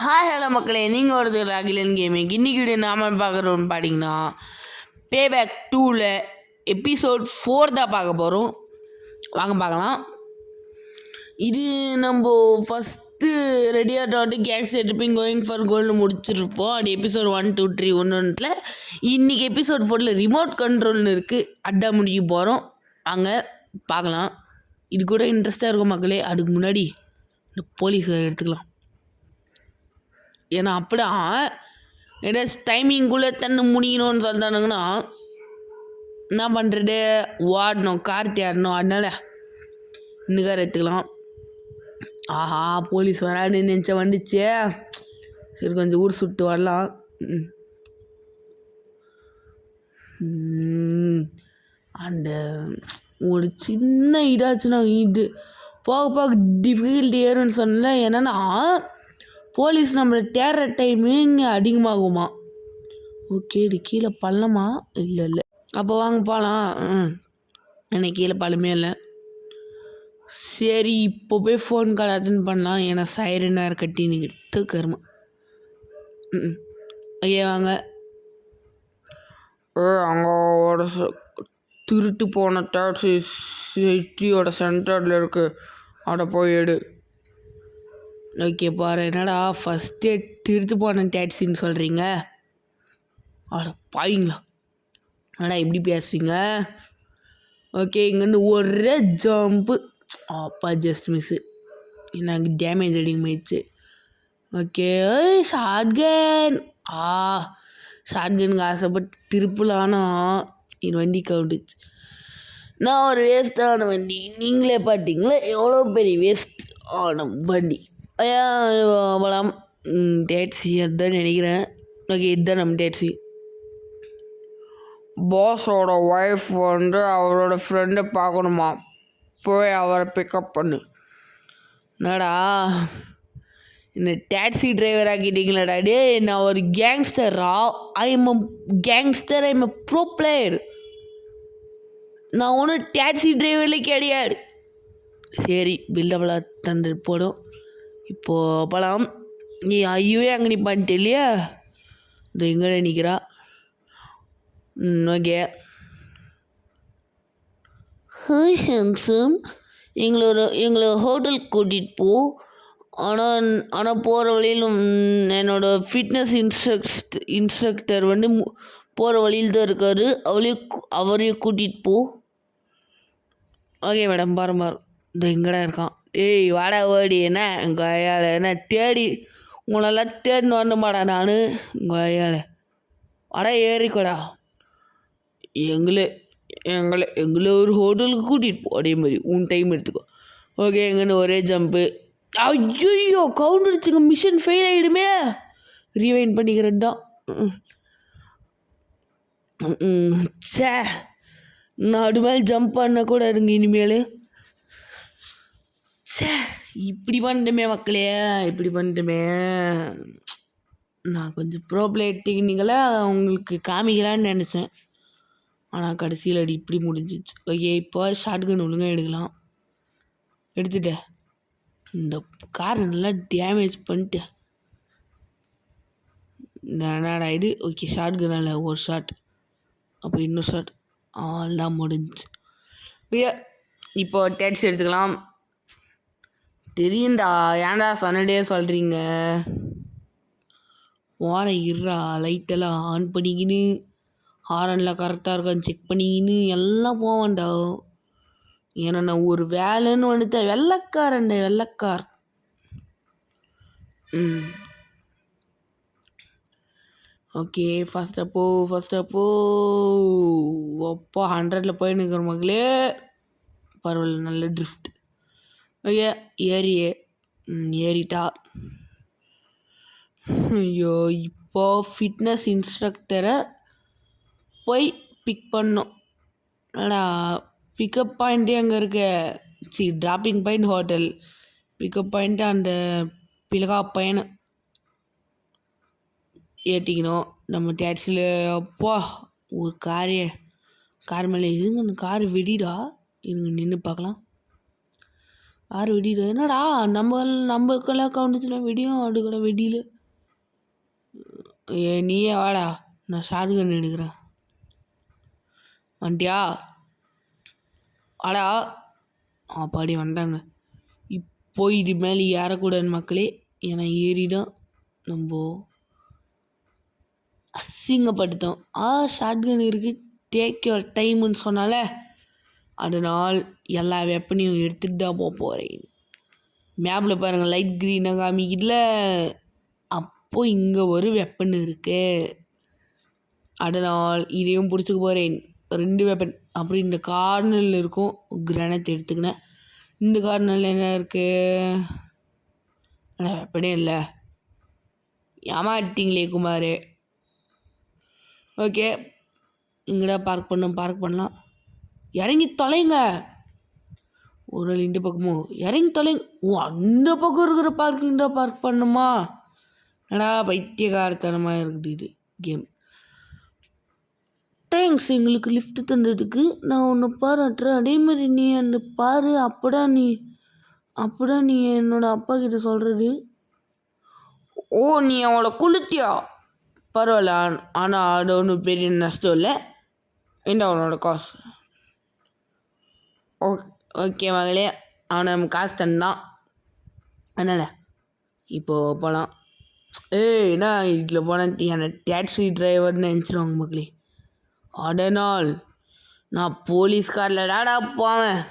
Hi hello மக்களே, நீங்கள் வருது அகிலன் கேமிங். இன்றைக்கி வீடியோ நாம பார்க்குறோன்னு பார்த்தீங்கன்னா பேபேக் 2ல் எபிசோட் 4 தான் பார்க்க போகிறோம். வாங்க பார்க்கலாம். இது நம்ம ஃபஸ்ட்டு ரெடியாக டாட்டு கேங்ஸ் எடுப்பிங் கோயிங் ஃபார் கோல்டு முடிச்சிருப்போம். அது எபிசோட் 1 2 3 ஒன்றில். இன்றைக்கி எபிசோட் 4ல் ரிமோட் கண்ட்ரோல்னு இருக்குது. அட்டா முடிக்க போகிறோம். அங்கே பார்க்கலாம். இது கூட இன்ட்ரெஸ்ட்டாக இருக்கும் மக்களே. அதுக்கு முன்னாடி இந்த போலீஸ் எடுத்துக்கலாம். ஏன்னா அப்படியே ஏதாச்சும் டைமிங்குள்ளே தண்ணி முடிக்கணும்னு சொல்லிட்டானுங்கன்னா என்ன பண்ணுறது, ஓடணும், கார் தேடணும். அதனால இந்த கார் எடுத்துக்கலாம். ஆஹா, போலீஸ் வரான்னு நினச்ச வந்துச்சு. சரி, கொஞ்சம் ஊர் சுட்டு வரலாம். அந்த ஒரு சின்ன இதாச்சுன்னா இது போக போக டிஃபிகல்ட்டி ஏறும்னு சொன்னல. என்னென்னா போலீஸ் நம்மளை தேடுற டைமு இங்கே அதிகமாகுமா. ஓகே, இது கீழே பள்ளமா? இல்லை. அப்போ வாங்க போகலாம். எனக்கு கீழே பள்ளமே இல்லை. சரி, இப்போ போய் ஃபோன் கால் அட்டன் பண்ணலாம். ஏன்னா சைரன் நேரம் கட்டி நீங்கள் தூக்கருமா. ஐயா வாங்க. அங்கே ஒரு திருட்டு போன டாக்ஸி சிட்டியோட சென்டரில் இருக்குது. அதை போய் எடு. ஓகே பாரு, என்னடா ஃபஸ்ட்டே திருத்து போன டாக்ஸின்னு சொல்கிறீங்க? அட பாயிங்களா, என்னடா இப்படி பேசுறீங்க? ஓகே, இங்கேருந்து ஒரே ஜம்ப்பு. அப்பா ஜஸ்ட் மிஸ்ஸு. எனக்கு டேமேஜ் அதிகமாகிடுச்சு. Okay, shotgun. ஷாட்கனுக்கு ஆசைப்பட்டு திருப்பலானா இது வண்டி கவுண்டுச்சு. நான் ஒரு வேஸ்ட்டான வண்டி. நீங்களே பார்த்தீங்களா எவ்வளோ பெரிய வேஸ்ட் ஆன வண்டி. போலாம். டேக்ஸி அதுதான் நினைக்கிறேன். ஓகே, இதுதான் நம்ம டேக்ஸி. பாஸோட ஒய்ஃப் அவரோட ஃப்ரெண்டை பார்க்கணுமா, போய் அவரை பிக்கப் பண்ணு. என்னடா இந்த டாக்ஸி டிரைவர் ஆக்கிட்டீங்களாடா? டே, நான் ஒரு கேங்ஸ்டரா? I am a pro player. நான் ஒன்றும் டாக்ஸி டிரைவரில் கிடையாது. சரி, பில்டபுளாக தந்து போடும். இப்போது போகலாம். நீ ஐயோவே அங்கே நிற்பான்ட்டு இல்லையா? இந்த எங்கே நிற்கிறா? ஓகே. ஹாய் ஹேண்ட்ஸம், எங்களை ஹோட்டலுக்கு கூட்டிகிட்டு போ. ஆனால் போகிற வழியில் என்னோடய ஃபிட்னஸ் இன்ஸ்ட்ரக்டர் போகிற வழியில் தான் இருக்கார். அவரையும் கூட்டிகிட்டு போ. ஓகே மேடம், பாரு இந்த எங்கடா இருக்கான். ஏய் வாடா ஓடி. என்ன கொய்யால, என்ன தேடி உங்களெல்லாம் தேடின்னு வரணுமாடா நான்? கொய்யால வாடா, ஏறிக்கோடா. எங்களை ஒரு ஹோட்டலுக்கு கூட்டிகிட்டு போ. அதே மாதிரி உன் டைம் எடுத்துக்கோ. ஓகே, எங்கன்னு ஒரே ஜம்ப்பு. ஐயோ, கவுண்ட் அடிச்சுங்க. மிஷன் ஃபெயில் ஆகிடுமே. ரீவைண்ட் பண்ணிக்கிறேன் தான். சே, நான் அது மேலே ஜம்ப் பண்ண கூட இருங்க இனிமேல். சே, இப்படி பண்ணிட்டோமே மக்களே, இப்படி பண்ணிட்டோமே. நான் கொஞ்சம் ப்ரோ பிளேயர் டெக்னிக்கலாக உங்களுக்கு காமிக்கலான்னு நினச்சேன். ஆனால் கடைசியில் அது இப்படி முடிஞ்சிச்சு. ஓகே, இப்போ ஷாட்கன் ஒழுங்காக எடுக்கலாம். எடுத்துட்டேன். இந்த காரை நல்லா டேமேஜ் பண்ணிட்டு என்னடா இது. ஓகே, ஷாட்கனால் ஒரு ஷாட், அப்போ இன்னொரு ஷாட், ஆல்லாம் முடிஞ்சிச்சு. ஓகே, இப்போ டேக்ஸி எடுத்துக்கலாம். தெரியும்டா, ஏன்டா சொன்னடே சொல்கிறீங்க? போகிற இருறா, லைட்டெல்லாம் ஆன் பண்ணிக்கின்னு ஹாரனில் கரெக்டாக இருக்கான்னு செக் பண்ணிக்கின்னு எல்லாம் போவேன்டா. ஏன்னா நான் ஒரு வேலைன்னு வந்துட்டேன். வெள்ளைக்கார். ஓகே, ஃபஸ்ட்டப்போ அப்போ 100ல் போய் நிற்கிற மக்களே. பரவாயில்ல, நல்ல ட்ரிஃப்ட். ஓகே, ஏறிட்டா. ஐயோ, இப்போ ஃபிட்னஸ் இன்ஸ்ட்ரக்டரை போய் பிக் பண்ணோம். அடா, பிக்கப் பாயிண்ட்டே அங்கே இருக்க. Dropping point hotel, pickup point அந்த பிளகா பையனை ஏற்றிக்கணும் நம்ம டேக்ஸியில். அப்பா, ஒரு கார் மேலே இருங்க. அந்த கார் வெடிடா. இருங்க, நின்று பார்க்கலாம். யார் வெடியில் என்னடா நம்மக்கெல்லாம் கவுண்டுச்சுன்னா வெடியும் அடுக்கெல்லாம் வெடியில். நீயே வாடா, நான் ஷார்ட் கன் எடுக்கிறேன். வந்துட்டியா? வாடா. பாடி வந்துட்டாங்க. இப்போ இது மேலே ஏறக்கூடாது மக்களே, ஏன்னா ஏறிதான் நம்ம அசிங்கப்பட்டுட்டோம். ஷார்ட் கன் இருக்குது, டேக் யுவர் டைமுன்னு சொன்னால அதனால் எல்லா வெப்பனையும் எடுத்துகிட்டு தான் போகிறேன். மேப்பில் பாருங்கள் லைட் க்ரீனாக காமிக்கல. அப்போது இங்கே ஒரு வெப்பன் இருக்குது, அதனால் இதையும் பிடிச்சிக்க போகிறேன். 2 வெப்பன். அப்படி இந்த கார்னரில் இருக்கும் கிரானைட் எடுத்துக்கினேன். இந்த கார்னரில் என்ன இருக்குது? வெப்பனே இல்லை. ஏமாட்டீங்களே குமார். ஓகே, இங்கடா பார்க் பண்ணலாம். இறங்கி தொலைங்க. ஒரு நாள் இந்த பக்கமோ இறங்கி தொலைங்க. அந்த பக்கம் இருக்கிற பார்க்கிங் தான் பார்க் பண்ணுமா? என்னடா பைத்தியகாரத்தனமாக இருக்குது இது கேம். தேங்க்ஸ் எங்களுக்கு லிஃப்ட் தந்ததுக்கு, நான் ஒன்று பாராட்டுறேன். அதே மாதிரி நீ அந்த பாரு, அப்படா நீ என்னோட அப்பா கிட்ட சொல்கிறது. நீ அவளை குளித்தியா? பரவாயில்ல, ஆனால் அது ஒன்றும் பெரிய நஷ்டம் இல்லை. என்ன அவனோட காசு? ஓகே மகளே, அவனை நம்ம காசு தந்தான், அதனால் இப்போது போகலாம். என்ன இதில் போனால் என்னை டாக்ஸி டிரைவர்னு நினச்சிருவாங்க மக்களே. அதனால் நான் போலீஸ்காரில்டாடா போவேன்.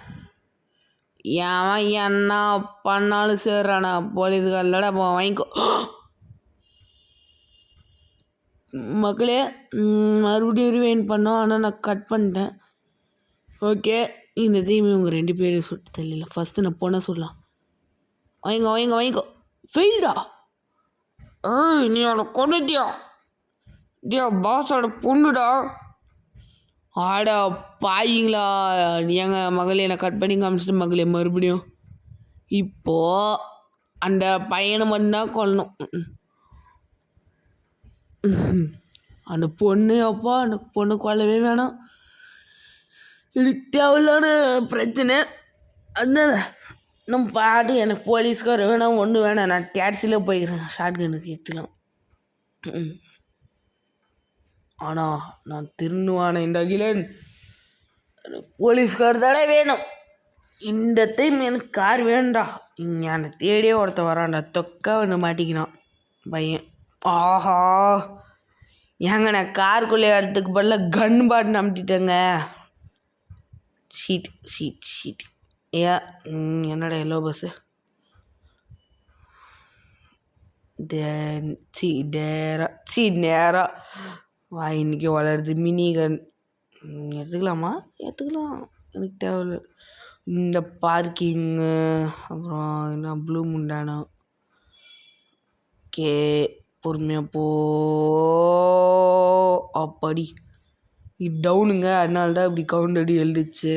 ஏன் என்ன பண்ணாலும் சரிடா, போலீஸ்காரில்டா போவேன். வாங்கிக்கோ மக்களே. மறுபடியும் ரிவைண்ட் பண்ணோம், ஆனால் நான் கட் பண்ணிட்டேன். ஓகே, இந்த தீம் இவங்க 2 பேரும் சுட்டு தெரியல. ஃபஸ்ட்டு நான் பொண்ணை சொல்லலாம். வாங்கிக்கோ. ஃபெயில்டா? நீ அவளை கொண்டுட்டியா? பாஸோட பொண்ணுடா. ஆடா பாயிங்களா, எங்கள் மகளே என்னை கட் பண்ணி காமிச்சிட்டு மகளே. மறுபடியும் இப்போது அந்த பையனை மட்டும்தான் கொல்லணும். அந்த பொண்ணு அந்த பொண்ணு கொல்லவே வேணாம், எனக்கு தேவையில்லான பிரச்சனை. அதனால் நம்ம பாட்டு எனக்கு போலீஸ்கார வேணாம், ஒன்றும் வேணாம், நான் டாக்ஸியில் போய்க்கிறேன். ஷார்ட் கனுக்கு எடுத்துக்கலாம். ஆனால் நான் திருந்துவான இந்த அகிலன், எனக்கு போலீஸ்கார் தானே வேணும். இந்த டைம் எனக்கு கார் வேணும்டா. இங்கே அந்த தேடியே ஒருத்த வரான்டா, தொக்கா ஒன்று மாட்டிக்கினான் பையன். ஆஹா, ஏங்க நான் காருக்குள்ளே இடத்துக்கு பதிலாக கன் பாட்டு நம்பிட்டேங்க. ஷீட் என்னடா எல்லோ பஸ்ஸு? நேராக வா. இன்றைக்கி வளருது மினி கன். எடுத்துக்கலாமா? எடுத்துக்கலாம், எனக்கு தேவையில்லை. இந்த பார்க்கிங்கு அப்புறம் என்ன ப்ளூ முண்டானா. ஓகே, பொறுமையாக போ. அப்படி இது டவுனுங்க, அதனால தான் இப்படி கவுண்டடி எழுதிச்சு.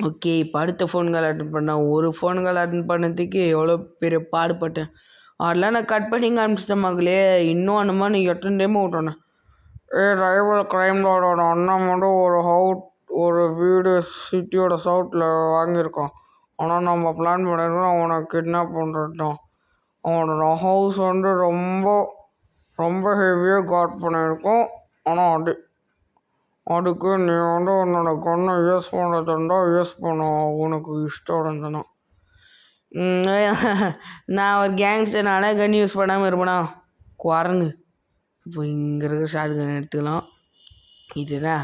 ஓகே, இப்போ அடுத்த ஃபோன் கால் அட்டன் பண்ணேன். ஒரு ஃபோன் கால் அட்டன் பண்ணதுக்கு எவ்வளோ பெரிய பாடுபட்டேன். அதெல்லாம் நான் கட் பண்ணி காமிச்சிட்டேன் மகளே. இன்னும் அந்த மாதிரி நீ எத்தனை டைம் விட்டோன்னே. ரைவல் க்ரைம் லார்டோட அண்ணன் மட்டும் ஒரு வீடு சிட்டியோட சவுத்தில் வாங்கியிருக்கான். ஆனால் நம்ம பிளான் பண்ணியிருக்கோம் அவனை கிட்னாப் பண்ணுறது தான். அவனோட ஹவுஸ் வந்து ரொம்ப ஹெவியாக காட் பண்ணியிருக்கோம். ஆனால் அதுக்கு நீ வந்து உன்னோட கண்ணை யூஸ் பண்ணுறதுண்டா யூஸ் பண்ணுவோம், உனக்கு இஷ்டம் இருந்ததுன்னா. நான் ஒரு கேங்ஸ்டர்னால கன் யூஸ் பண்ணாமல் இருப்பேனா? குரங்கு. இப்போ இங்கே இருக்கிற ஷார்ட் கன் எடுத்துக்கலாம். இதுனா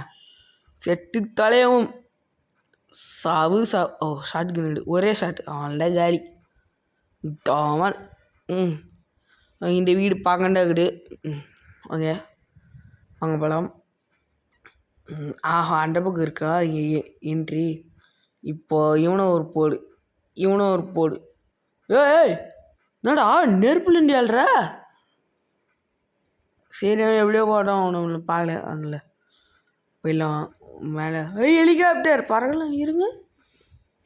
செட்டு தலையவும் சாவு. ஷார்ட் கன் எடு, ஒரே ஷாட், அவன்ல காலி தாமல். இந்த வீடு பார்க்கண்டா இருக்குது. ஓகே, வாங்க போகலாம். அந்த பக்கம் இருக்கா இங்கே என்ட்ரி. இப்போ இவனை ஒரு போடு. ஏய் என்னடா நெருப்புல இண்டியாள்ற? சரி, அவன் எப்படியோ போட்டோம், அவனை பார்க்கல, அதனால போயிடலாம் மேலே. ஹெலிகாப்டர் பறக்கலாம். இருங்க,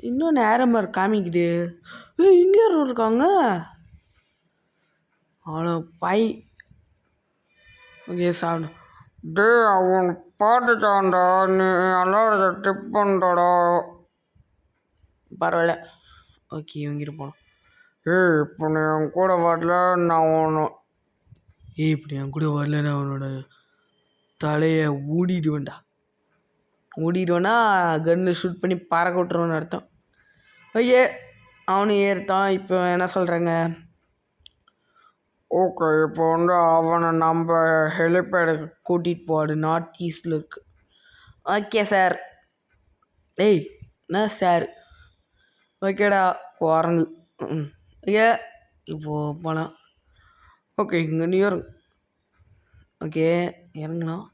இன்னும் நேரமாக காமிக்குது. இங்கே இருக்காங்க. அவ்வளோ பாய். ஓகே, சாப்பிடு. அவன் பார்த்துட்டான்டா, நீ எல்லாரும் டிப் பண்ணுறடா. பரவாயில்ல, ஓகே இவங்கிட்ட போனோம். இப்போ நீ என் கூட வரல நான் ஒன்று இப்படி என் கூட வரல நான் அவனோட தலையை ஊடிடுவேன்டா. ஊடிடுவேன்னா கன்னு ஷூட் பண்ணி பறக்க விட்டுருவேன்னு அர்த்தம். ஓகே அவனும் ஏறுத்தான். இப்போ என்ன சொல்கிறாங்க? ஓகே இப்போ அவனை நம்ம ஹெலிபேடுக்கு கூட்டிகிட்டு போவாடு, நார்த் ஈஸ்டில் இருக்கு. Okay sir. ஏய் என்ன சார்? ஓகேடா குரங்கு. ஓகே இப்போது போகலாம். ஓகே இங்கே நீ இறங்கு. ஓகே இறங்கலாம்.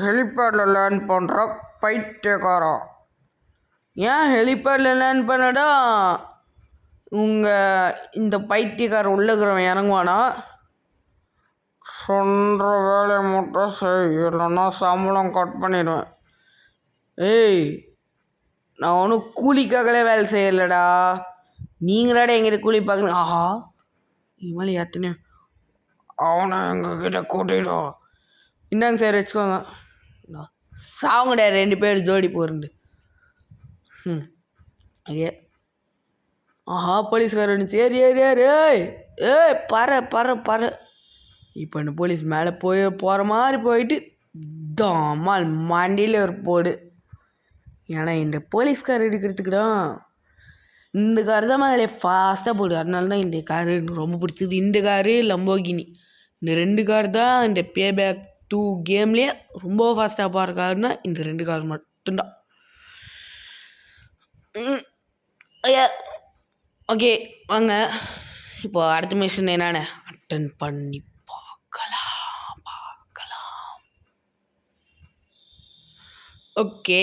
ஹெலிபேடில் லேண்ட் பண்ணுற பைத்தியக்காரா. ஏன் ஹெலிபேடில் லேண்ட் பண்ணடா இந்த பைத்தியக்கார உள்ளுக்கிறவன் இறங்குவானா? சொல்கிற வேலையை மட்டும் செய், இல்லைன்னா சம்பளம் கட் பண்ணிடுவேன். ஏய் நான் ஒன்றும் கூலிக்காகவே வேலை செய்யலடா. நீங்களாட எங்கிட்ட கூலி பார்க்குறீங்க. ஆஹா இவன் எத்தனை அவனை எங்ககிட்ட கூட்டிடும். இந்தாங்க சார் வச்சுக்கோங்க. சாவுங்கடா 2 பேர் ஜோடி போருந்து. ஓகே ஆஹா போலீஸ்காரன் சரி ஏறி ஏறி ஏய் பற. இப்போ இந்த போலீஸ் மேலே போகிற மாதிரி போயிட்டு தாமால் மண்டியில் ஒரு போடு. ஏன்னா இந்த போலீஸ்கார் எடுக்கிறதுக்குதான் இந்த கார் தான் மேலே ஃபாஸ்ட்டாக போடு. அதனால தான் இந்த காரு எனக்கு ரொம்ப பிடிச்சது. இந்த காரு லம்போகினி, இந்த 2 கார் தான் இந்த பேபேக் 2 கேம்லேயே ரொம்ப ஃபாஸ்ட்டாக போகிற காருன்னா இந்த 2 கார் மட்டும்தான். ஓகே வாங்க இப்போ அடுத்த மிஷன் என்னென்ன அட்டன் பண்ணி பார்க்கலாம். ஓகே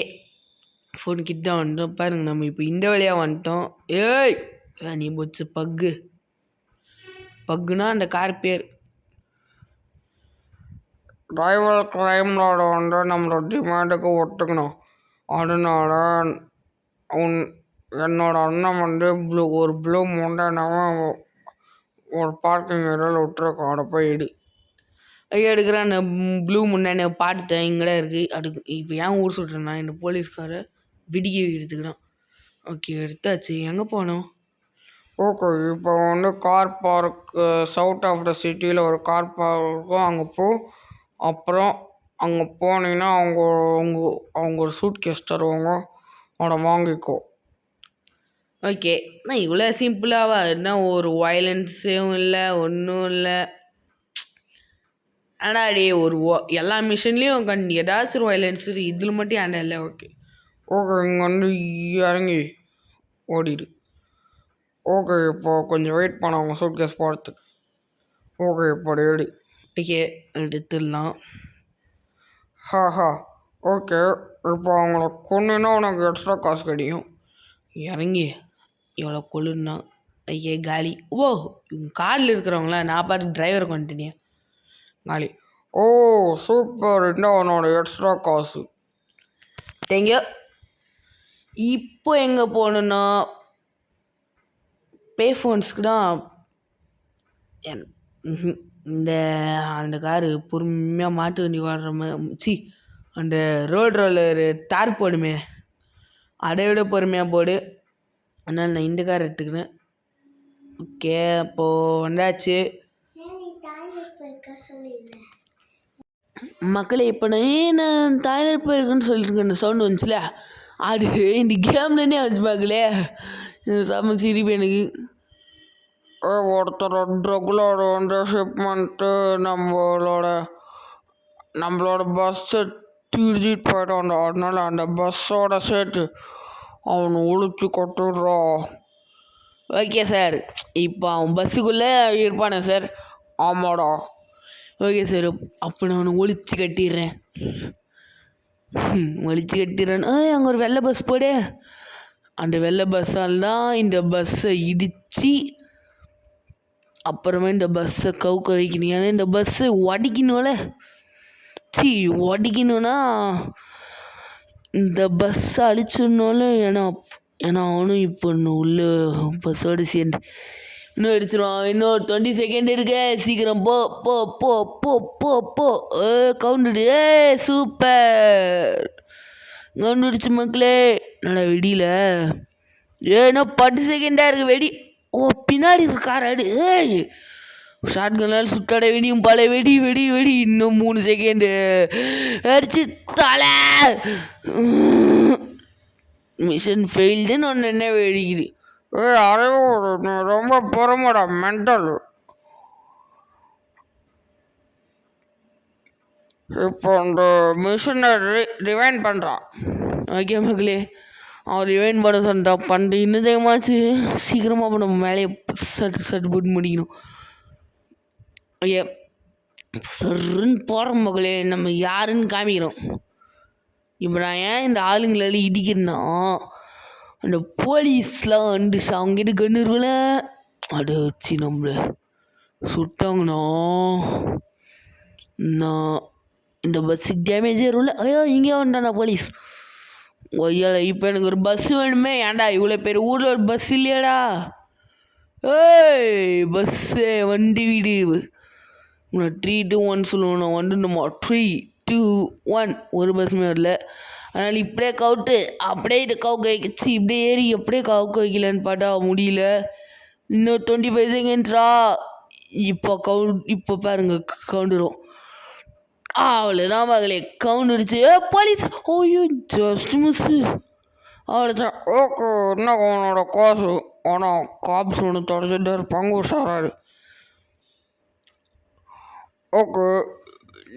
ஃபோன் கிட்ட வந்துட்டோம். பாருங்க நம்ம இப்போ இந்த வழியாக வந்துட்டோம். ஏய் நீ போச்சு பக்குனா அந்த கார் பேர். டிரைவர் கிரைம்லோட நம்மளோட டிமாண்டுக்கு ஒட்டுக்கணும். அதனால என்னோட அண்ணன் ஒரு ப்ளூ முண்டனவன் ஒரு பார்க்கிங் ஏரியாவில் விட்டுருக்கோம். அதை போய் எடுக்கிறேன். அந்த ப்ளூ முண்டனை பார்த்துட்டேன் இங்கேதான் இருக்குது. இப்போ ஏன் ஊர் சொல்கிறேன்னா இந்த போலீஸ்காரை விடிக்க எடுத்துக்கிட்டான். ஓகே எடுத்தாச்சு. எங்கே போனோம்? ஓகே இப்போ car park south of the சிட்டியில் ஒரு கார் பார்க் இருக்கும். அங்கே அப்புறம் அங்கே போனீங்கன்னா அவங்க ஒரு சூட் கேஸ் தருவாங்க, அதை வாங்கிக்கோ. ஓகே நான் இவ்வளோ சிம்பிளாவா? என்ன ஒரு வயலன்ஸும் இல்லை ஒன்றும் இல்லை. ஆனால் டே ஒரு எல்லா மிஷன்லேயும் ஏதாச்சும் ஒரு வயலன்ஸ் இதில் மட்டும் ஏன்டா இல்லை? ஓகே இங்கே இறங்கி ஓடிடு. ஓகே இப்போ கொஞ்சம் வெயிட் பண்ண அவங்க சூட் கேஸ் போகிறதுக்கு. ஓகே இப்போ எடு. ஓகே எடுத்துடலாம். ஓகே இப்போ அவங்கள கொண்டுன்னா உனக்கு எக்ஸ்ட்ரா காசு கிடைக்கும். இறங்கி எவ்வளோ கொள்ளுன்னா ஐயே காலி. ஓ இவங்க காரில் இருக்கிறவங்களா? நான் பார்த்து டிரைவர் கொண்டுட்டேனே காலி. ஓ சூப்பர், இன்னும் அவனோட எக்ஸ்ட்ரா காசு. தேங்க்யூ. இப்போ எங்கே போகணுன்னா பே ஃபோன்ஸ்க்கு தான். அந்த காரு பொறுமையாக மாட்டு வண்டி ஓடுற மாதிரி அந்த ரோடு ரோலரு தார் போடுமே அதை விட பொறுமையாக போடு. அதனால் நான் இந்த கார் எடுத்துக்கினேன். ஓகே அப்போது வந்தாச்சு மக்களே. இப்போ நான் டாய்லெட் போயிருக்குன்னு சொல்லிட்டு இந்த சவுண்டு வந்துச்சுல, அது இந்த கேம்லன்னே வச்சு பார்க்கலே செம்ம சிரிப்பு எனக்கு. ஒருத்தர் ரெகுலர் ஷிப்மெண்ட்டு நம்மளோட பஸ்ஸை திருடிட்டு போயிட்டான். அதனால அந்த பஸ்ஸோட சேர்த்து அவனை ஒழிச்சு கொட்டுடுறா. Okay sir. இப்போ அவன் பஸ்ஸுக்குள்ளே இருப்பானே சார்? ஆமாடா. ஓகே சார் அப்போ நான் அவனை ஒழிச்சு கட்டிடுறேன். அங்கே ஒரு வெள்ளை பஸ் போடு. அந்த வெள்ளை பஸ்ஸால் தான் இந்த பஸ்ஸை இடித்து அப்புறமா இந்த பஸ்ஸை கவுக்க வைக்கணும். ஏன்னா இந்த பஸ்ஸை உடைக்கணும்னா இந்த பஸ்ஸை அழிச்சிடனாலும் ஏன்னா அவனும் இப்போ உள்ள பஸ்ஸோடு சேர்ந்து இன்னும் அடிச்சிடுவான். இன்னொரு 20 செகண்ட் இருக்கு. சீக்கிரம் போ போ போ போ போ போ கவுண்டுடு. சூப்பர் கவுண்டுடுச்சு மக்களே. என்னடா விடியல ஏன்னா 10 செகண்டாக இருக்குது வெடி. ஓ பின்னாடி இருக்கார் அடி. ஏய் ஷார்ட் கனால் சுத்தாட வெடியும் பல வெடி வெடி வெடி. இன்னும் 3 செகண்டு அடிச்சு தலை. மிஷன் ஃபெயில்டுன்னு ஒன்று என்ன வெடிக்குது. ரொம்ப பொறமாடா மென்டல். இப்போ அந்த மிஷினை ரிவைண்ட் பண்ணுறான். ஓகே மக்களே, அவன் ரிவைண்ட் பண்ண சொன்னான். பண்ணிட்டு இன்னும் தேமாச்சு சீக்கிரமாக நம்ம வேலையை சட்டு போட்டு முடிக்கணும். ஓகே சருன்னு போகிறோம் மக்களே. நம்ம யாருன்னு காமிக்கிறோம். இப்போ நான் ஏன் இந்த ஆளுங்களெல்லாம் இடிக்கிறேன்னா, அந்த போலீஸ்லாம் வந்துச்சு. அவங்ககிட்ட கன்று இருக்குல்ல, அதை வச்சு நம்மளை சுட்டாங்கண்ணா நான் இந்த பஸ்ஸுக்கு டேமேஜே இருக்கும்ல. ஐயோ இங்கே வந்துட்டாண்ணா போலீஸ். ஐயா இப்போ எனக்கு ஒரு பஸ்ஸு வேணுமே. ஏன்டா இவ்வளோ பேர் ஊரில் ஒரு பஸ் இல்லையாடா? ஏய் பஸ்ஸு வண்டி வீடு. நான் 3, 2, 1 சொல்லுவேன். நான் வந்துடுமா 3, 2, 1 ஒரு பஸ்ஸுமே வரல. அதனால் இப்படியே கவுட்டு அப்படியே இதை கவுக்க வைக்கச்சு. இப்படியே ஏறி அப்படியே கவுக்க வைக்கலன்னு பார்த்தா முடியல. இன்னும் 25 செகண்ட்ரா. இப்போ பாருங்க கவுண்டுரும். அவ்வளோதான் மகளே கவுண்டுருச்சு. போலீஸ் ஓய்யோ ஜஸ்ட் மிஸ்ஸு. அவ்வளோதான். ஓகே என்ன அவனோட காசு. ஆனால் காப்ஸ் ஒன்று தொடச்சிட்டு இருப்பாங்க உஷாராரு. ஓகே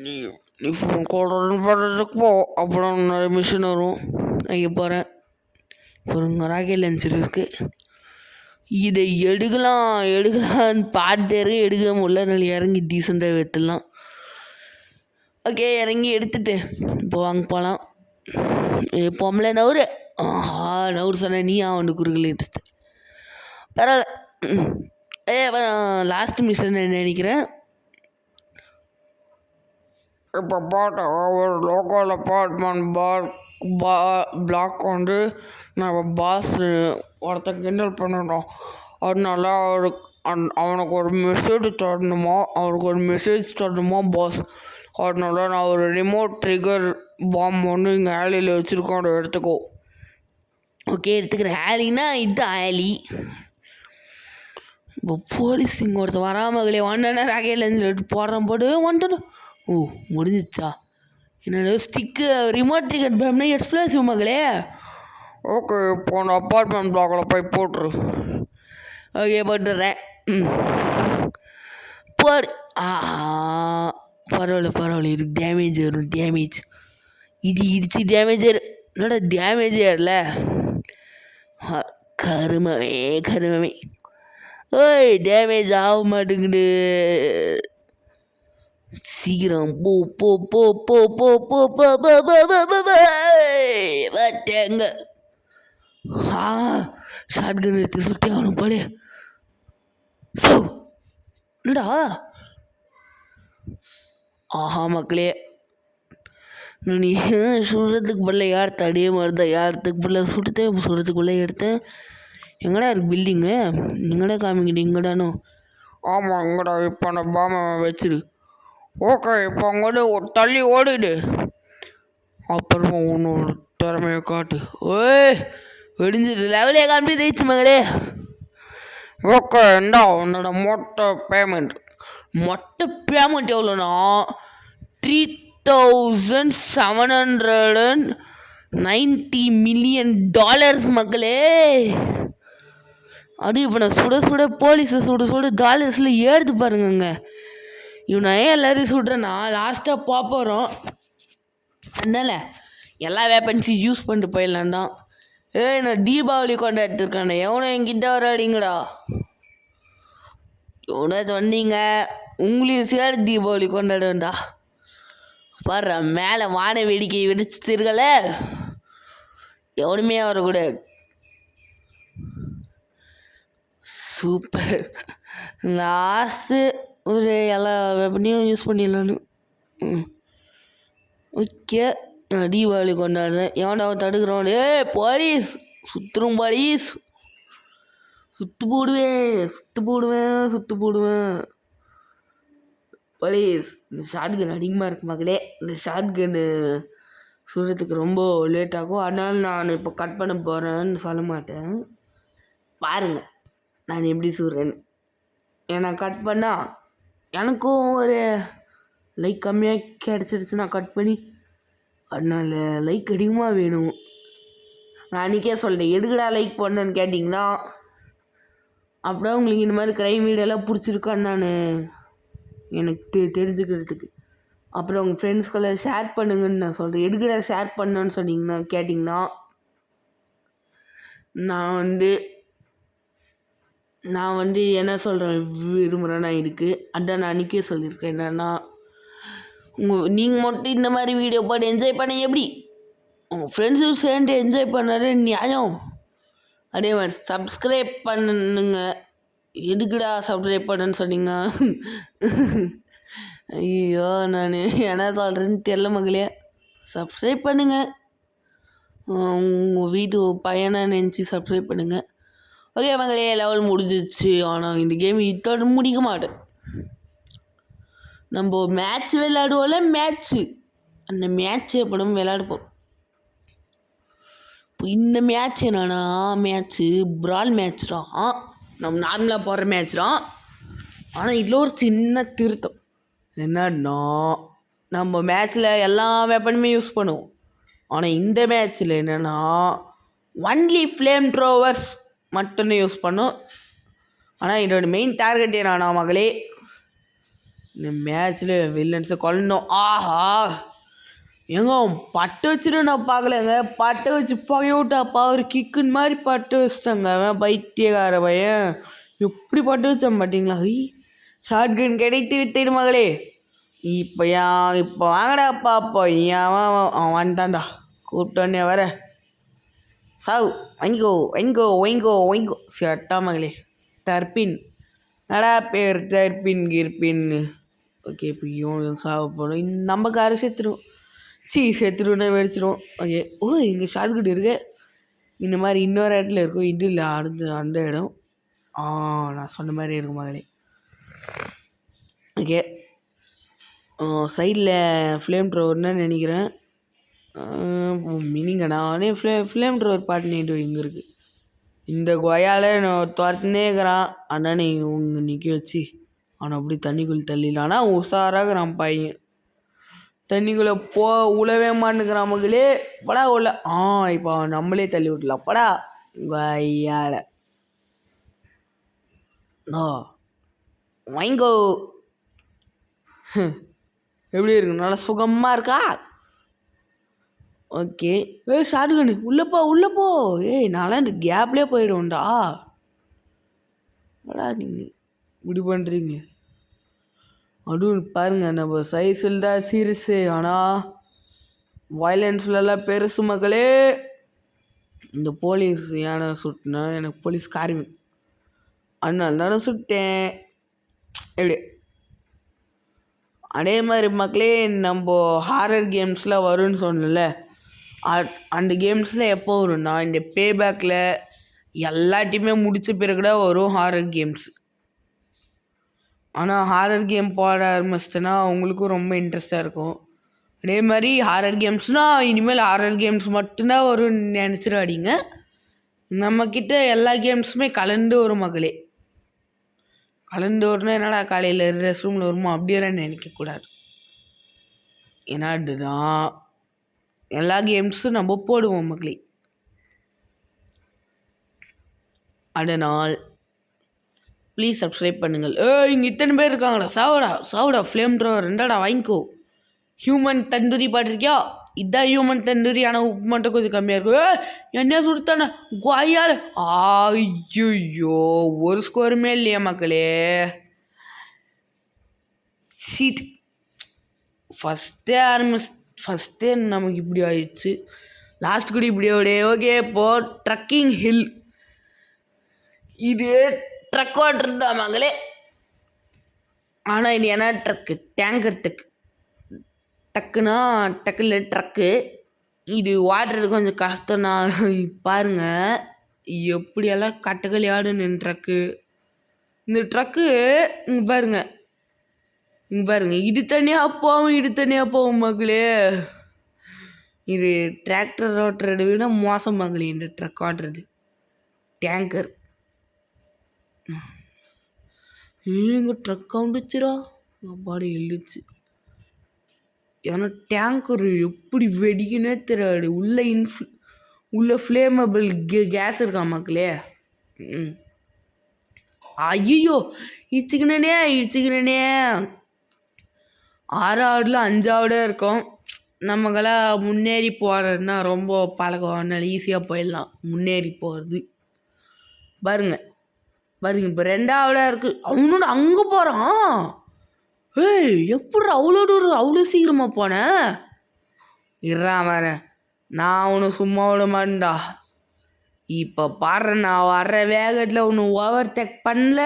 நீ நீ ஃபோன் கால் பண்ணுறதுக்கு போ. அப்புறம் நிறைய மிஷின் வரும். அங்கே போகிறேன். ஒரு ராக்கெட் லான்ச்சர் இருக்குது. இதை எடுக்கலான்னு பார்த்துட்டே இருக்க எடுக்க முடியல. அதனால இறங்கி டீசெண்டாக எடுத்துடலாம். ஓகே இறங்கி எடுத்துட்டு இப்போ வாங்க போகலாம். பொம்பளை நவுறு. நவுறு சொன்னேன் நீ அவனு குறுக்கில் எடுத்து பரவாயில்ல. லாஸ்ட் மிஷன் என்ன நினைக்கிறேன். இப்போ பாட்டா ஒரு லோக்கல் அப்பார்ட்மெண்ட் பிளாக் வந்து நான் பாஸ் ஒருத்தன் கிண்டல் பண்ணணும். அதனால அவனுக்கு ஒரு மெசேஜ் தரணுமா பாஸ். அதனால நான் ஒரு ரிமோட் ட்ரிகர் பாம் ஒன்று இங்கே ஆலியில் வச்சுருக்கோம். அதை எடுத்துக்கோ. ஓகே எடுத்துக்கிறேன். ஆலினா இது ஆலி. இப்போ போலீஸ் இங்கே ஒருத்தர் வராமகளே ஒன்றா ராக்கெட் லான்ச்சர் எடுத்து போடுறேன் போட்டு வந்துடும். ஓ முடிஞ்சிச்சா? என்னோட ஸ்டிக்கு ரிமோட் ட்ரிகர் பாம்னா எக்ஸ்ப்ளோசிவ் மகளே. ஓகே இப்போ அந்த அப்பார்ட்மெண்ட் பிளாக்கில் போய் போட்டுரு. ஓகே போட்டுடுறேன். போடு. பரவாயில்ல இருக்கு. டேமேஜ் வரும். டேமேஜ் இடிச்சு டேமேஜ் வரும். என்னோட டேமேஜ் வரல. கருமமே ஓய் டேமேஜ் ஆக மாட்டேங்குது. சீக்கிரம் போ போ போ போ போ போ போ போ போ போ பட்டேங்க. ஷார்ட் கன் எடுத்து சுட்டி ஆகணும் போலே. என்னடா ஆஹா மக்களே, நீ சுடுறதுக்கு பதில் யார் தடியே மாதிரி யாரத்துக்கு பதில் சுடுறதுக்குள்ளே எடுத்தேன். எங்கடா இருக்கு பில்டிங்கு? எங்கடா காமிக்கிட்டு இங்கடானோ? ஆமாம் இங்கடா. இப்போ அந்த பாமை வச்சிரு. ஓகே இப்போ அங்கே தள்ளி ஓடிடு. அப்புறமா உன்னோட திறமையை காட்டு. ஓய் வெடிஞ்சது லெவலே காமி ஜெயிச்சு மகளே. ஓகே இந்தா உன்னோட மொட்டை பேமெண்ட் எவ்வளோனா $3,790 million மக்களே. அது இப்போ நான் சுட போலீஸை சுட டாலர்ஸில் ஏறுது பாருங்கங்க. இவன் ஏன் எல்லோரும் சுடுறேன்னா லாஸ்ட்டாக போகிறோம். அதனால் எல்லா வேப்பன்ஸையும் யூஸ் பண்ணிட்டு போயிடலான் தான். நான் தீபாவளி கொண்டாடிருக்கேன். எவனோ என்கிட்ட வராடிங்கடா. எவனோ சொன்னீங்க உங்களையும் சேர்த்து தீபாவளி கொண்டாடுவேன்டா. பாடுற மேலே வான வேடிக்கை வெடிச்சு இருக்கல. எவனுமே வரக்கூடாது. சூப்பர். லாஸ்ட்டு ஒரு எல்லா வெப்பனையும் யூஸ் பண்ணிடலான்னு. ஓகே நான் தீபாவளி கொண்டாடுறேன். எவன்டா தடுக்கிறோம்? போலீஸ் சுற்றுரும். போலீஸ் சுட்டு போடுவேன். போலீஸ் இந்த ஷார்ட் கன் அதிகமாக இருக்கு மகளே. இந்த ஷார்ட் கன்னு சுடுறதுக்கு ரொம்ப லேட் ஆகும். அதனால் நான் இப்போ கட் பண்ண போகிறேன்னு சொல்ல மாட்டேன். பாருங்கள் நான் எப்படி சொல்கிறேன்னு. ஏன்னா கட் பண்ணால் எனக்கும் ஒரு லைக் கம்மியாக கிடச்சிடுச்சுன்னா கட் பண்ணி அதனால் லைக் அதிகமாக வேணும். நான் அன்றைக்கே சொல்லிட்டேன் எதுக்குடா லைக் பண்ணேன்னு கேட்டிங்கன்னா அப்புறம் உங்களுக்கு இந்த மாதிரி க்ரைம் வீடியோலாம் பிடிச்சிருக்கான்னு நான் எனக்கு தெரிஞ்சுக்கிறதுக்கு. அப்புறம் உங்கள் ஃப்ரெண்ட்ஸ்கெல்லாம் ஷேர் பண்ணுங்கன்னு நான் சொல்கிறேன். எதுக்குடா ஷேர் பண்ணேன்னு சொன்னீங்கன்னா கேட்டிங்கன்னா நான் வந்து என்ன சொல்கிறேன் விரும்புகிறேன்னா இதுக்கு அதான் நான் அன்றைக்கே சொல்லியிருக்கேன். என்னென்னா நீங்கள் மட்டும் இந்த மாதிரி வீடியோ பார்த்து என்ஜாய் பண்ண எப்படி உங்கள் ஃப்ரெண்ட்ஸும் சேர்ந்து என்ஜாய் பண்ணது நியாயம். அதே மாதிரி சப்ஸ்கிரைப் பண்ணுங்க. எதுக்குடா சப்ஸ்கிரைப் பண்ணுன்னு சொன்னீங்கன்னா ஐயோ நான் என்ன சொல்கிறேன்னு தெரில மகளே. சப்ஸ்கிரைப் பண்ணுங்கள். உங்கள் வீட்டு பையனை நினச்சி சப்ஸ்கிரைப் பண்ணுங்கள். ஓகே மகளே, லெவல் முடிஞ்சிச்சு. ஆனால் இந்த கேம் இத்தோடு முடிக்க மாட்டேன். நம்ம மேட்ச் விளையாடுவோம்ல, அந்த மேட்ச்சே இப்போ நம்ம விளையாடுப்போம். இப்போ இந்த மேட்ச் என்னன்னா பிரால் மேட்ச் தான். நம்ம நார்மலாக போடுற மேட்ச் தான். ஆனால் இதில் ஒரு சின்ன திருத்தம் என்னன்னா நம்ம மேட்ச்சில் எல்லா வெப்பனுமே யூஸ் பண்ணுவோம். ஆனால் இந்த மேட்ச்சில் என்னென்னா ஒன்லி ஃப்ளேம் த்ரோவர்ஸ் மட்டும்தான் யூஸ் பண்ணும். ஆனால் இதோட மெயின் டார்கெட் என்னன்னா மகளே, இந்த மேட்ச்சில் வில்லன்ஸை கொல்லணும். ஆஹா எங்க பட்டு வச்சுட்டு நான் பார்க்கலங்க. பட்டை வச்சு புகையோட்டாப்பா ஒரு கிக்குன்னு மாதிரி பட்டு வச்சிட்டாங்க. அவன் பைத்தியக்கார பையன் எப்படி பட்டு வச்சான் பார்த்தீங்களா? ஷார்ட் கன் கிடைத்து விட்டேன் மகளே. இப்போ வாங்கடா பாப்பா. அவன் வந்துட்டான்டா, கூப்பிட்டோன்னே வர சாவு வைங்கோ சட்டா மகளே. டர்பின் நடா பேர் டர்பின் கிர்பின்னு. ஓகே இப்போ இவன் சாவ போகணும். நம்ம காரை செத்துருவோன்னா வெடிச்சிடும். ஓகே இங்கே ஷார்ட்கட் இருக்கு. இந்த மாதிரி இன்னொரு இடத்துல இருக்கும். இது இல்லை அந்த இடம் நான் சொன்ன மாதிரி இருக்கும் மகளே. ஓகே சைடில் ஃப்ளேம் ட்ரோவர்னு நினைக்கிறேன். மீனிங்க நானே ஃப்ளேம் ட்ரோவர் பாட்டுனேட்டு இங்கே இருக்குது. இந்த கொயால் நான் துரத்துனே இருக்கிறான். ஆனால் நீ உங்க நிற்க வச்சு அவனை அப்படி தண்ணிக்குள்ளே தள்ளிடலான்னா உஷாராகிறான் பையன். தண்ணிக்குள்ளே உழவே மாட்டேங்கிறான் மகளே. படா உள்ள இப்போ நம்மளே தள்ளி விடலாம். படா கொய்யால வாங்கோ. எப்படி இருக்கு? நல்லா சுகமாக இருக்கா? ஓகே ஷார்ட்கனு உள்ளே போ. நான்லாம் இந்த கேப்லேயே போயிடுவோம்டா. படா நீங்கள் இப்படி பண்ணுறீங்க. அதுவும் பாருங்கள் நம்ம சைஸில் தான் சீரியஸு. ஆனால் வயலன்ஸ்லலாம் பெருசு மக்களே. இந்த போலீஸ் ஏன்னா சுட்டினா எனக்கு போலீஸ் காரியம் அதனால தானே சுட்டேன். எப்படி அதே மாதிரி மக்களே நம்ம ஹாரர் கேம்ஸில் வரும்னு சொன்னல, அந்த கேம்ஸில் எப்போ வரும்னா இந்த பேபேக்கில் எல்லாத்தையுமே முடித்த பிறகு கூட வரும் ஹாரர் கேம்ஸ். ஆனால் ஹாரர் கேம் போட ஆரம்பிச்சிட்டேன்னா அவங்களுக்கும் ரொம்ப இன்ட்ரெஸ்டாக இருக்கும். அதே மாதிரி ஹாரர் கேம்ஸ்னால் இனிமேல் ஹாரர் கேம்ஸ் மட்டும்தான் வரும்னு நினச்சிடாதீங்க. நம்மக்கிட்ட எல்லா கேம்ஸுமே கலந்து வரும் மகளே. கலந்து வரணும். என்னடா காலையில் ரெஸ்ட் ரூமில் வருமோ அப்படியெல்லாம் நினைக்கக்கூடாது. ஏன்னா அதுதான் எல்லா கேம்ஸும் நம்ம போடுவோம் மகளே. அதனால் ப்ளீஸ் சப்ஸ்கிரைப் பண்ணுங்கள். இங்கே இத்தனை பேர் இருக்காங்கடா. சாவுடா ஃப்ளேம் ட்ரோவர் ரெண்டாடா வாங்கிக்கோ. ஹியூமன் தந்தூரி பாட்டிருக்கியா? இதுதான் ஹியூமன் தந்தூரி. ஆனால் உப்பு மட்டும் கொஞ்சம் கம்மியாக இருக்கும். என்ன சுடுத்தானே கொய்யால். ஐயோ ஒரு ஸ்கோருமே இல்லையா மக்களே. சீட் ஃபஸ்ட்டே நமக்கு இப்படி ஆயிடுச்சு. லாஸ்ட் கூட இப்படி ஓகே இப்போ ட்ரக்கிங் ஹில். இது ட்ரக் வாட்டர் தான் மகளே. ஆனால் இது என்ன ட்ரக்கு? டேங்கர் டக்குல ட்ரக்கு. இது வாட்டர் கொஞ்சம் கஷ்டம்னா பாருங்கள் எப்படியெல்லாம் கட்டக்கலையாடுன்னு ட்ரக்கு. இந்த ட்ரக்கு இங்கே பாருங்க இது தனியாக போகும் மகளே. இது டிராக்டர் ஓட்டுறதை விட மோசம் மகளே இந்த ட்ரக் ஓட்டுறது. டேங்கர் ஏங்க ட்ரக் வந்துச்சுரா அப்பாடி எழுச்சு. ஏன்னா டேங்கர் எப்படி வெடிக்குன்னே தெரியாது. உள்ள ஃப்ளேமபிள் கேஸ் இருக்கா மக்களே. ஐயோ இடிச்சுக்கினே 6ஆவதுல 5ஆவதே இருக்கும். நமக்கெல்லாம் முன்னேறி போகிறதுனா ரொம்ப பழக்கம். அதனால ஈஸியாக போயிடலாம் முன்னேறி போகிறது. பாருங்க இப்போ 2ஆவதாக இருக்குது. அவனோட அங்கே போகிறான். ஏய் எப்படி அவ்வளோ சீக்கிரமாக போனேன்? நான் அவனு சும்மா விட மாட்டேன்டா. இப்போ பாடுற நான் வர்ற வேகத்தில் ஒன்று ஓவர்டேக் பண்ணல.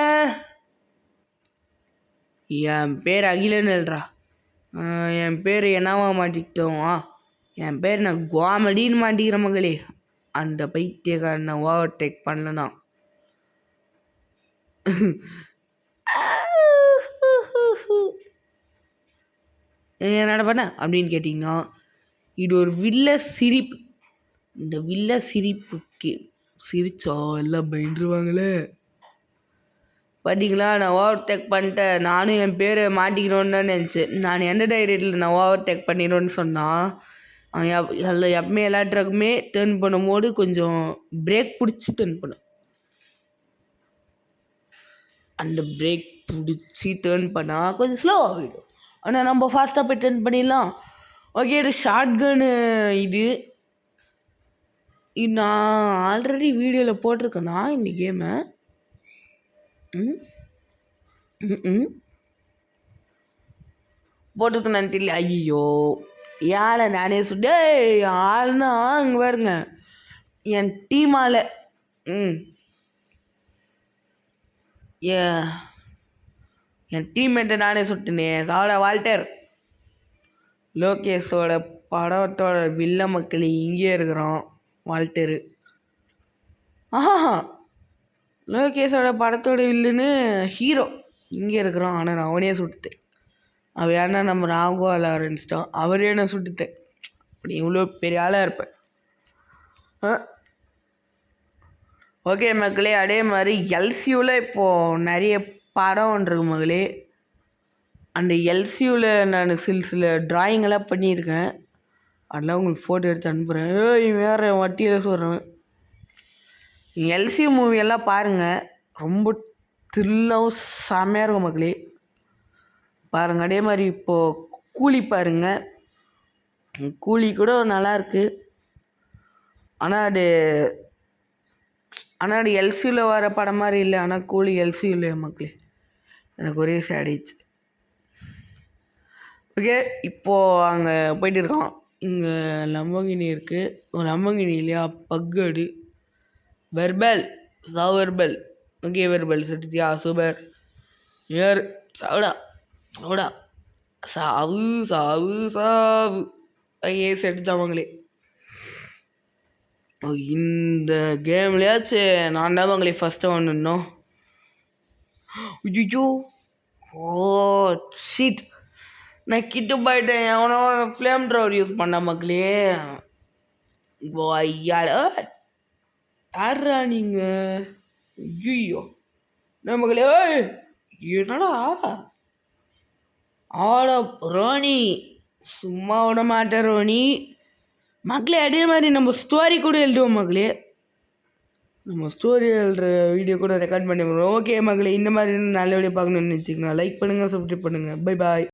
என் பேர் அகிலன் இல்லைடா. என் பேர் என்னவா மாட்டிக்கிட்டோம்? என் பேர் நான் காமெடின்னு மாட்டிக்கிற மகளே. அந்த பைத்தியக்காரனை ஓவர்டேக் பண்ணலண்ணா. என்னடா பண்ண அப்படின்னு கேட்டிங்கன்னா, இது ஒரு வில்ல சிரிப்பு. இந்த வில்ல சிரிப்புக்கு சிரிச்சா எல்லாம் பயந்துருவாங்களே. பார்த்தீங்களா, நான் ஓவர்டேக் பண்ணிட்டேன். நானும் என் பேரை மாட்டிக்கணும்னு தான் நினச்சேன். நான் எந்த தைரியத்தில் நான் ஓவர்டேக் பண்ணிடுவேன்னு சொன்னால், எப்பவுமே எல்லா ட்ரக்குமே டேர்ன் பண்ணும்போது கொஞ்சம் பிரேக் பிடிச்சி டேர்ன் பண்ணும். அந்த பிரேக் பிடிச்சி டேர்ன் பண்ணால் கொஞ்சம் ஸ்லோ ஆகிடும். ஆனால் நம்ம ஃபாஸ்ட்டாக போய் டேர்ன் பண்ணிடலாம். ஓகே, இது ஷார்ட் கன்னு. இது நான் ஆல்ரெடி வீடியோவில் போட்டிருக்கேன்னா இந்த கேமை. போட்டிருக்கேன்னு தெரியல. ஐயோ ஏழை நானே சுட்டே ஆள்னா இங்கே பாருங்க என் டீம் ஆள். என் டீம்மேட்டை நானே சுட்டுனே. சாட வால்டர் லோகேஷோட படத்தோட வில்ல மக்கள் இங்கே இருக்கிறோம். வால்டரு லோகேஷோட படத்தோட வில்லுன்னு ஹீரோ இங்கே இருக்கிறோம். ஆனால் நான் அவனே சுட்டுத்தேன். அவன் ஏன்னா நம்ம ராகுவால் ஆரம்பிச்சிட்டான். அவரே நான் சுட்டுத்தேன். அப்படி இவ்வளோ பெரிய ஆளாக இருப்பேன். ஓகே மக்களே, அதே மாதிரி எல்சியூவில் இப்போது நிறைய படம் இருக்கு மகளே. அந்த எல்சியூவில் நான் சில ட்ராயிங்கெல்லாம் பண்ணியிருக்கேன். அதெல்லாம் உங்களுக்கு ஃபோட்டோ எடுத்து அனுப்புகிறேன். வேறு வட்டியில் சொல்கிறேன். எல்சியூ மூவியெல்லாம் பாருங்கள். ரொம்ப த்ரில்லாகவும் செம்மையாக இருக்கும் மக்களே. பாருங்கள். அதே மாதிரி இப்போது கூலி பாருங்கள். கூலி கூட நல்லாயிருக்கு. ஆனால் அது எல்சியூவில் வர படம் மாதிரி இல்லை. ஆனால் கூலி எல்சியூவில் மக்களே எனக்கு ஒரே சேடிச்சு. ஓகே, இப்போது அங்கே போயிட்டு இருக்கோம். இங்கே லம்போகினி இருக்குது. லம்போகினி இல்லையா, பக்கடு வெர்பல் வெர்பல். ஓகே, வெர்பல் செட்டுத்தியா, சூப்பர். ஏர் சாவுடா சாவு. ஐயே செட்டுத்தாமங்களே. இந்த கேம்லையாச்சும் நான் தான் மங்களே ஃபஸ்ட்டு வந்துடணும். ஐயோ ஷீட், நான் கிட்ட போயிட்டேன். எவனோ ஃப்ளேம் ட்ரவர் யூஸ் பண்ண மக்களே. யாரா நீங்கள்? ஐயோ நம்மளே என்னடா ஆட ரோனி, சும்மா விட மாட்டேன் ரோனி மக்களே. அதே மாதிரி நம்ம ஸ்டோரி கூட எழுதுவோம் மக்களே. நம்ம ஸ்டோரி எழுதுகிற வீடியோ கூட ரெக்கார்ட் பண்ணி. ஓகே மக்களே, இந்த மாதிரி நல்ல வீடியோ பார்க்கணுன்னு நினச்சிங்கன்னா லைக் பண்ணுங்கள், சப்ஸ்கிரைப் பண்ணுங்கள். Bye bye.